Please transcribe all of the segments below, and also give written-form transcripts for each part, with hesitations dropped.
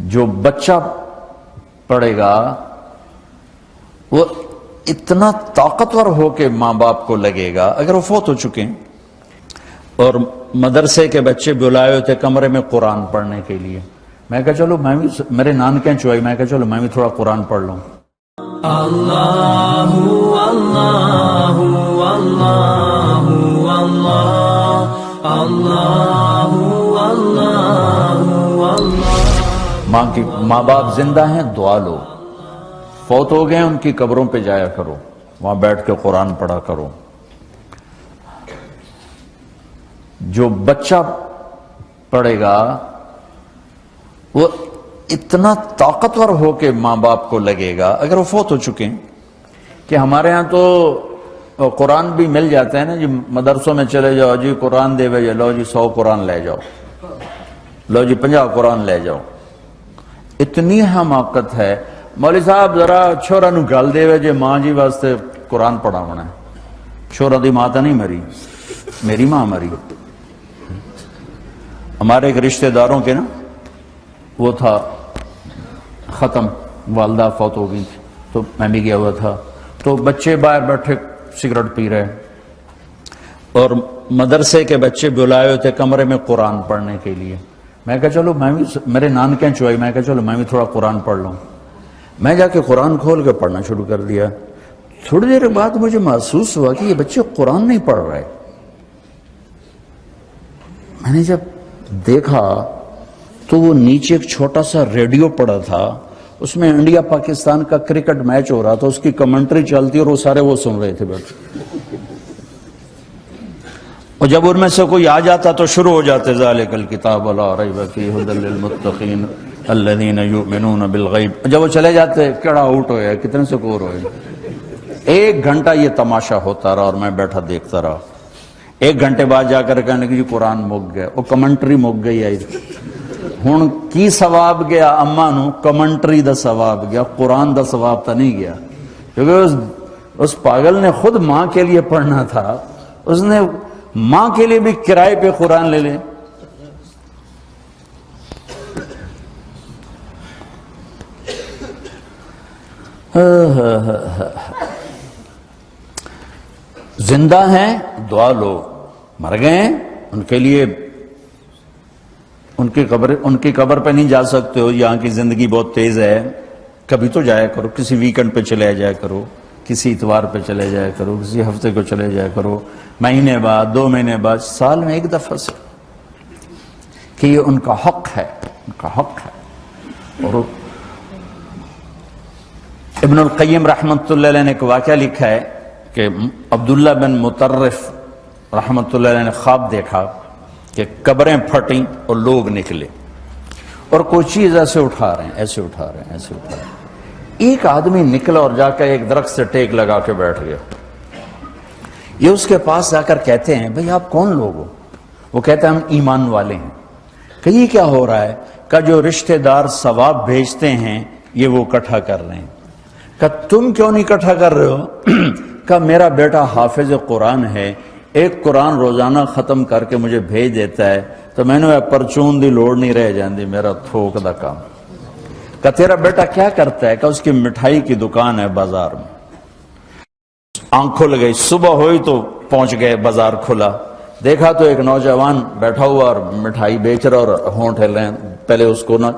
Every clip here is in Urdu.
جو بچہ پڑھے گا وہ اتنا طاقتور ہو کے ماں باپ کو لگے گا، اگر وہ فوت ہو چکے ہیں اور مدرسے کے بچے بلائے ہوئے تھے کمرے میں قرآن پڑھنے کے لیے، میں کہا چلو میں بھی، میرے نانکیں چوئی، میں کہا چلو میں بھی تھوڑا قرآن پڑھ لوں۔ اللہ اللہ اللہ اللہ اللہ اللہ۔ ماں باپ زندہ ہیں، دعا لو، فوت ہو گئے ان کی قبروں پہ جایا کرو، وہاں بیٹھ کے قرآن پڑھا کرو۔ جو بچہ پڑھے گا وہ اتنا طاقتور ہو کے ماں باپ کو لگے گا، اگر وہ فوت ہو چکے ہیں، کہ ہمارے ہاں تو قرآن بھی مل جاتے ہیں نا جی، مدرسوں میں چلے جاؤ جی قرآن دے بھائی، لو جی 100 قرآن لے جاؤ، لو جی 50 قرآن لے جاؤ۔ اتنی حماقت ہے، مولوی صاحب ذرا چھوڑا نو گل دے جی ماں جی واسطے قرآن پڑھا ہونا ہے، چھوڑا دی ماں تو نہیں مری، میری ماں مری۔ ہمارے ایک رشتہ داروں کے نا وہ تھا ختم، والدہ فوت ہو گئی تھی، تو میں بھی گیا ہوا تھا، تو بچے باہر بیٹھے سگریٹ پی رہے اور مدرسے کے بچے بلائے ہوئے تھے کمرے میں قرآن پڑھنے کے لیے، میں کہا چلو میں بھی، میرے نانکیں چوئی، میں کہا چلو میں بھی تھوڑا قرآن پڑھ لوں۔ میں جا کے قرآن کھول کے پڑھنا شروع کر دیا، تھوڑی دیر بعد مجھے محسوس ہوا کہ یہ بچے قرآن نہیں پڑھ رہے۔ میں نے جب دیکھا تو وہ نیچے ایک چھوٹا سا ریڈیو پڑا تھا، اس میں انڈیا پاکستان کا کرکٹ میچ ہو رہا تھا، اس کی کمنٹری چلتی اور وہ سارے وہ سن رہے تھے بیٹھ، اور جب ان میں سے کوئی آ جاتا تو شروع ہو جاتے ذالک الکتاب لا ریب فیہ ھدی للمتقین الذین یؤمنون بالغیب۔ جب وہ چلے جاتے کیڑا آؤٹ ہوئے، کتنے سکور ہوئے۔ 1 گھنٹہ یہ تماشا ہوتا رہا اور میں بیٹھا دیکھتا رہا۔ 1 گھنٹے بعد جا کر کہنے کہ جی قرآن مک گیا، وہ کمنٹری مک گئی ہے، ہن کی ثواب گیا اما نو، کمنٹری دا ثواب گیا، قرآن دا ثواب تا نہیں گیا، کیونکہ اس پاگل نے خود ماں کے لیے پڑھنا تھا، اس نے ماں کے لیے بھی کرائے پہ قرآن لے لے۔ زندہ ہیں دعا لو، مر گئے ہیں ان کے لیے، ان کی قبر پہ نہیں جا سکتے ہو، یہاں کی زندگی بہت تیز ہے، کبھی تو جایا کرو، کسی ویکنڈ پہ چلے جایا کرو، کسی اتوار پہ چلے جایا کرو، کسی ہفتے کو چلے جایا کرو، مہینے بعد، 2 مہینے بعد، سال میں 1 دفعہ سے، کہ یہ ان کا حق ہے، ان کا حق ہے۔ اور ابن القیم رحمۃ اللہ علیہ نے ایک واقعہ لکھا ہے کہ عبداللہ بن مطرف رحمۃ اللہ علیہ نے خواب دیکھا کہ قبریں پھٹیں اور لوگ نکلے اور کوئی چیز ایسے اٹھا رہے ہیں، ایسے اٹھا رہے ہیں، ایسے اٹھا رہے ہیں۔ ایک آدمی نکلا اور جا کر ایک درخت سے ٹیک لگا کے بیٹھ گیا۔ یہ اس کے پاس جا کر کہتے ہیں بھئی آپ کون لوگ ہو؟ وہ کہتے ہیں ہم ایمان والے ہیں۔ کہ یہ کیا ہو رہا ہے؟ کہ جو رشتہ دار ثواب بھیجتے ہیں یہ وہ اکٹھا کر رہے ہیں۔ کہ تم کیوں نہیں اکٹھا کر رہے ہو؟ کہ میرا بیٹا حافظ قرآن ہے، 1 قرآن روزانہ ختم کر کے مجھے بھیج دیتا ہے، تو میں نے پرچون دی لوڑ نہیں رہ جاندی، میرا تھوک دا کام۔ کہ تیرا بیٹا کیا کرتا ہے؟ کہ اس کی مٹھائی کی دکان ہے بازار میں۔ آنکھ کھل گئی، صبح ہوئی تو پہنچ گئے، بازار کھلا، دیکھا تو ایک نوجوان بیٹھا ہوا اور مٹھائی بیچ رہا اور ہونٹ ہل رہے ہیں۔ پہلے اس کو نا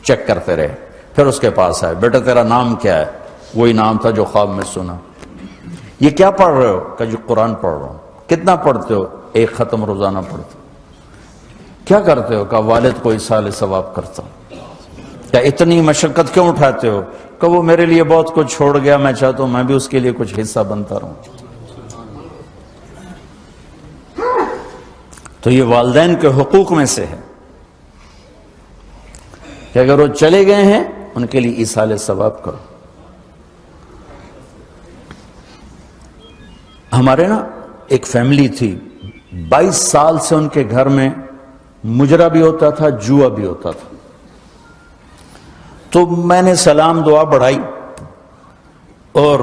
چیک کرتے رہے، پھر اس کے پاس آئے، بیٹا تیرا نام کیا ہے؟ وہی نام تھا جو خواب میں سنا۔ یہ کیا پڑھ رہے ہو؟ کہ جو قرآن پڑھ رہا ہوں۔ کتنا پڑھتے ہو؟ 1 ختم روزانہ پڑھتے ہو۔ کیا کرتے ہو؟ کہ والد کو ایصال ثواب کرتا ہوں۔ کیا اتنی مشقت کیوں اٹھاتے ہو؟ کہ وہ میرے لیے بہت کچھ چھوڑ گیا، میں چاہتا ہوں میں بھی اس کے لیے کچھ حصہ بنتا رہوں۔ تو یہ والدین کے حقوق میں سے ہے کہ اگر وہ چلے گئے ہیں ان کے لیے ایصال ثواب کرو۔ ہمارے نا ایک فیملی تھی، 22 سال سے ان کے گھر میں مجرا بھی ہوتا تھا، جوا بھی ہوتا تھا۔ تو میں نے سلام دعا بڑھائی اور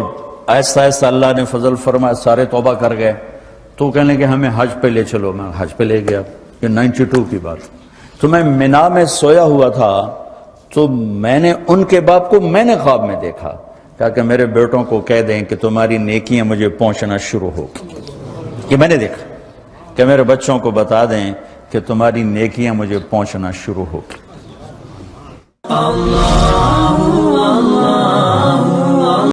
آہستہ آہستہ اللہ نے فضل فرمایا، سارے توبہ کر گئے۔ تو کہنے کہ ہمیں حج پہ لے چلو، میں حج پہ لے گیا۔ یہ 92 کی بات۔ تو میں مینا میں سویا ہوا تھا تو میں نے ان کے باپ کو میں نے خواب میں دیکھا، کہا کہ میرے بیٹوں کو کہہ دیں کہ تمہاری نیکیاں مجھے پہنچنا شروع ہو. یہ میں نے دیکھا کہ میرے بچوں کو بتا دیں کہ تمہاری نیکیاں مجھے پہنچنا شروع ہو. اللہ